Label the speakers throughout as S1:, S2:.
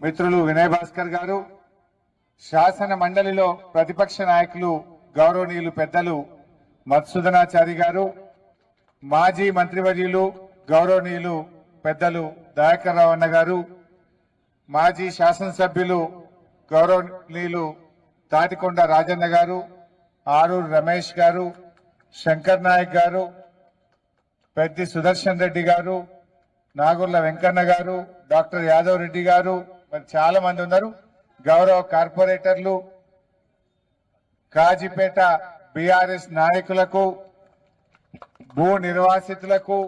S1: మిత్రులు వినయ్ భాస్కర్ గారు, శాసన మండలిలో ప్రతిపక్ష నాయకులు గౌరవనీయులు పెద్దలు మధుసూదనాచారి గారు, మాజీ మంత్రివర్యులు గౌరవనీయులు పెద్దలు దయాకర్ రావు అన్న గారు, మాజీ శాసనసభ్యులు గౌరవనీయులు తాటికొండ రాజన్న గారు, ఆరూరు రమేష్ గారు, శంకర్ నాయక్ గారు, పెద్ది సుదర్శన్ రెడ్డి గారు, నాగుర్ల వెంకన్న గారు, డాక్టర్ యాదవ్ రెడ్డి గారు, మరి చాలా మంది ఉన్నారు. గౌరవ కార్పొరేటర్లు, కాజీపేట బీఆర్ఎస్ నాయకులకు, భూ నిర్వాసితులకు,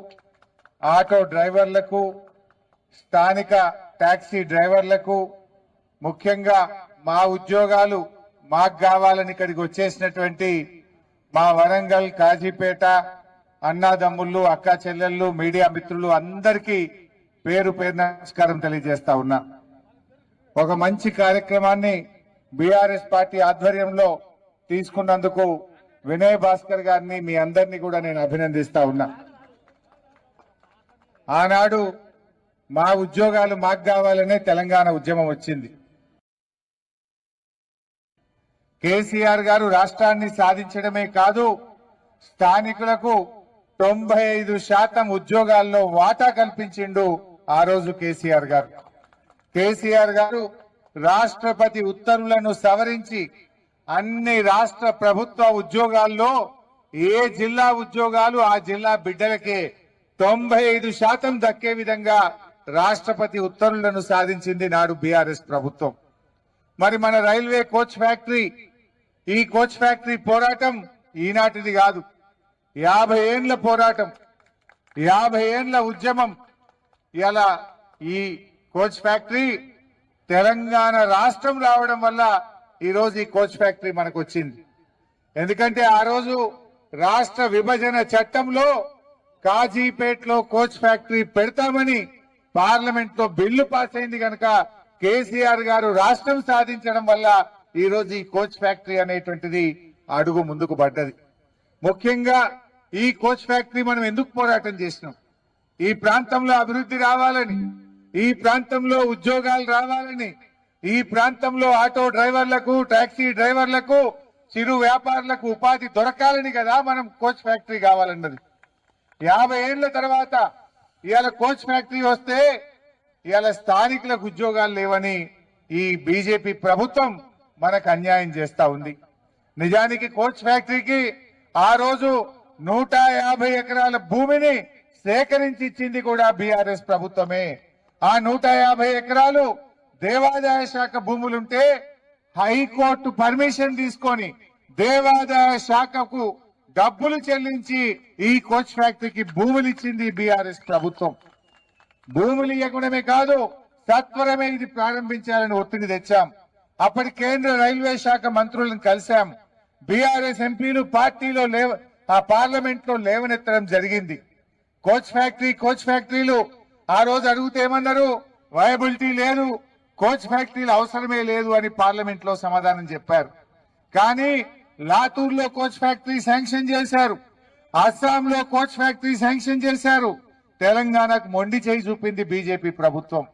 S1: ఆటో డ్రైవర్లకు, స్థానిక టాక్సీ డ్రైవర్లకు, ముఖ్యంగా మా ఉద్యోగాలు మాకు కావాలని ఇక్కడికి వచ్చేసినటువంటి మా వరంగల్, కాజీపేట అన్నాదమ్ముళ్ళు, అక్క చెల్లెళ్ళు, మీడియా మిత్రులు అందరికీ పేరు పేరున నమస్కారం తెలియజేస్తా ఉన్నా. ఒక మంచి కార్యక్రమాన్ని బీఆర్ఎస్ పార్టీ ఆధ్వర్యంలో తీసుకున్నందుకు వినయ్ భాస్కర్ గారిని, మీ అందరినీ కూడా నేను అభినందిస్తా ఉన్నా. ఆనాడు మా ఉద్యోగాలు మాకు కావాలనే తెలంగాణ ఉద్యమం వచ్చింది. కేసీఆర్ గారు రాష్ట్రాన్ని సాధించడమే కాదు, స్థానికులకు 95% ఉద్యోగాల్లో వాటా కల్పించిండు ఆ రోజు కేసీఆర్ గారు. కేసీఆర్ గారు రాష్ట్రపతి ఉత్తర్వులను సవరించి అన్ని రాష్ట్ర ప్రభుత్వ ఉద్యోగాల్లో ఏ జిల్లా ఉద్యోగాలు ఆ జిల్లా బిడ్డలకే 95% దక్కే విధంగా రాష్ట్రపతి ఉత్తర్వులను సాధించింది నాడు బీఆర్ఎస్ ప్రభుత్వం. మరి మన రైల్వే కోచ్ ఫ్యాక్టరీ, ఈ కోచ్ ఫ్యాక్టరీ పోరాటం ఈనాటిది కాదు, 50 ఏండ్ల పోరాటం, 50 ఏండ్ల ఉద్యమం. ఇలా ఈ కోచ్ ఫ్యాక్టరీ తెలంగాణ రాష్ట్రం రావడం వల్ల ఈరోజు ఈ కోచ్ ఫ్యాక్టరీ మనకు వచ్చింది. ఎందుకంటే ఆ రోజు రాష్ట్ర విభజన చట్టంలో కాజీపేటలో కోచ్ ఫ్యాక్టరీ పెడతామని పార్లమెంట్ లో బిల్లు పాస్ అయింది కనుక కేసీఆర్ గారు రాష్ట్రం సాధించడం వల్ల ఈ రోజు ఈ కోచ్ ఫ్యాక్టరీ అనేటువంటిది అడుగు ముందుకు పడ్డది. ముఖ్యంగా ఈ కోచ్ ఫ్యాక్టరీ మనం ఎందుకు పోరాటం చేసినాం? ఈ ప్రాంతంలో అభివృద్ధి రావాలని, ఈ ప్రాంతంలో ఉద్యోగాలు రావాలని, ఈ ప్రాంతంలో ఆటో డ్రైవర్లకు, టాక్సీ డ్రైవర్లకు, చిరు వ్యాపారులకు ఉపాధి దొరకాలని కదా మనం కోచ్ ఫ్యాక్టరీ కావాలన్నది. 50 ఏళ్ల తర్వాత ఇవాళ కోచ్ ఫ్యాక్టరీ వస్తే ఇవాళ స్థానికులకు ఉద్యోగాలు లేవని ఈ బీజేపీ ప్రభుత్వం మనకు అన్యాయం చేస్తా ఉంది. నిజానికి కోచ్ ఫ్యాక్టరీకి ఆ రోజు 150 ఎకరాల భూమిని సేకరించి ఇచ్చింది కూడా బీఆర్ఎస్ ప్రభుత్వమే. ఆ 150 ఎకరాలు దేవాదాయ శాఖ భూములుంటే హైకోర్టు పర్మిషన్ తీసుకొని దేవాదాయ శాఖకు డబ్బులు చెల్లించి ఈ కోచ్ ఫ్యాక్టరీకి భూములు ఇచ్చింది బీఆర్ఎస్ ప్రభుత్వం. భూములు ఇవ్వడమే కాదు, సత్వరమే ఇది ప్రారంభించాలని ఒత్తిడి తెచ్చాం. అప్పటి కేంద్ర రైల్వే శాఖ మంత్రులను కలిశాం. బీఆర్ఎస్ ఎంపీలు పార్టీలో ఆ పార్లమెంట్ లో లేవనెత్తడం జరిగింది. కోచ్ ఫ్యాక్టరీలు ఆ రోజు అడిగితే ఏమన్నారు? వయబిలిటీ లేదు, కోచ్ ఫ్యాక్టరీలు అవసరమే లేదు అని పార్లమెంట్ లో సమాధానం చెప్పారు. కానీ లాతూర్ లో కోచ్ ఫ్యాక్టరీ శాంక్షన్ చేశారు, అస్సాంలో కోచ్ ఫ్యాక్టరీ శాంక్షన్ చేశారు. తెలంగాణకు మొండి చేయి చూపింది బీజేపీ ప్రభుత్వం.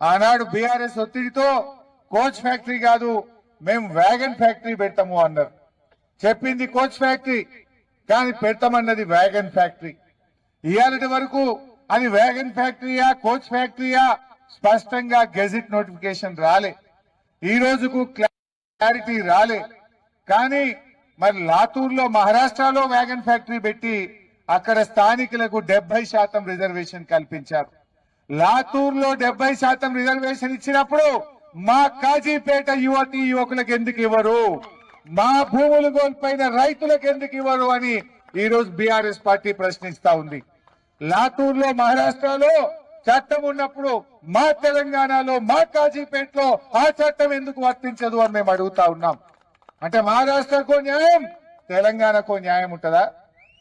S1: ఆనాడు బీఆర్ఎస్ ఒత్తిడితో కోచ్ ఫ్యాక్టరీ కాదు, మేము వ్యాగన్ ఫ్యాక్టరీ పెడతాము అన్నారు. చెప్పింది కోచ్ ఫ్యాక్టరీ, కానీ పెడతామన్నది వ్యాగన్ ఫ్యాక్టరీ. ఇవాళటి వరకు అది వ్యాగన్ ఫ్యాక్టరీయా కోచ్ ఫ్యాక్టరీయా స్పష్టంగా గెజిట్ నోటిఫికేషన్ రాలే, ఈ రోజుకు క్లారిటీ రాలే. కానీ మరి లాతూర్ లో మహారాష్ట్రలో వ్యాగన్ ఫ్యాక్టరీ పెట్టి అక్కడ స్థానికులకు 70% రిజర్వేషన్ కల్పించారు. లాతూర్ లో 70% రిజర్వేషన్ ఇచ్చినప్పుడు మా కాజీపేట యువతి యువకులకు ఎందుకు ఇవ్వరు? మా భూములు కోల్పోయిన రైతులకు ఎందుకు ఇవ్వరు అని ఈ రోజు బీఆర్ఎస్ పార్టీ ప్రశ్నిస్తా ఉంది. లాతూర్ లో మహారాష్ట్రలో చట్టం ఉన్నప్పుడు మా తెలంగాణలో మా కాజీపేటలో ఆ చట్టం ఎందుకు వర్తించదు అని మేము అడుగుతా ఉన్నాం. అంటే మహారాష్ట్రకు న్యాయం, తెలంగాణకు న్యాయం ఉంటుందా?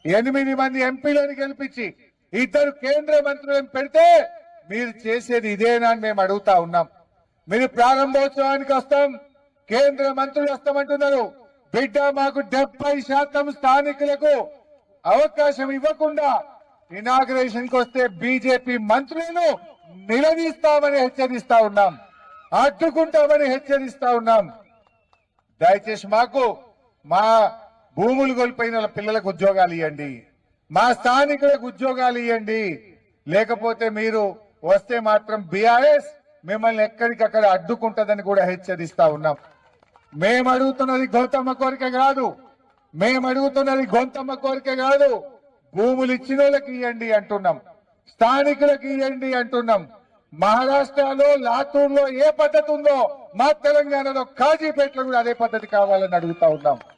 S1: 8 మంది ఎంపీలను గెలిపించి 2 కేంద్ర మంత్రులను పెడితే మీరు చేసేది ఇదేనా అని మేము అడుగుతా ఉన్నాం. మీరు ప్రారంభోత్సవానికి వస్తాం, కేంద్ర మంత్రులు వస్తామంటున్నారు. బిడ్డ మాకు 70% స్థానికులకు అవకాశం ఇవ్వకుండా ఇనాగ్రేషన్ కి వస్తే బీజేపీ మంత్రులను నిలదీస్తామని హెచ్చరిస్తా ఉన్నాం. అడ్డుకుంటామని హెచ్చరిస్తా ఉన్నాం. దయచేసి మాకు మా భూములు కోల్పోయిన పిల్లలకు ఉద్యోగాలు ఇవ్వండి, మా స్థానికులకు ఉద్యోగాలు ఇవ్వండి. లేకపోతే మీరు వస్తే మాత్రం బీఆర్ఎస్ మిమ్మల్ని ఎక్కడికక్కడ అడ్డుకుంటదని కూడా హెచ్చరిస్తా ఉన్నాం. మేము అడుగుతున్నది గౌతమ్మ కోరిక కాదు, మేము అడుగుతున్నది గొంతమ్మ కోరిక కాదు. భూములు ఇచ్చిన వాళ్ళకి ఇవ్వండి అంటున్నాం, స్థానికులకు ఇవ్వండి అంటున్నాం. మహారాష్ట్రలో లాతూర్లో ఏ పద్ధతి ఉందో మా తెలంగాణలో కాజీపేటలో కూడా అదే పద్ధతి కావాలని అడుగుతా ఉన్నాం.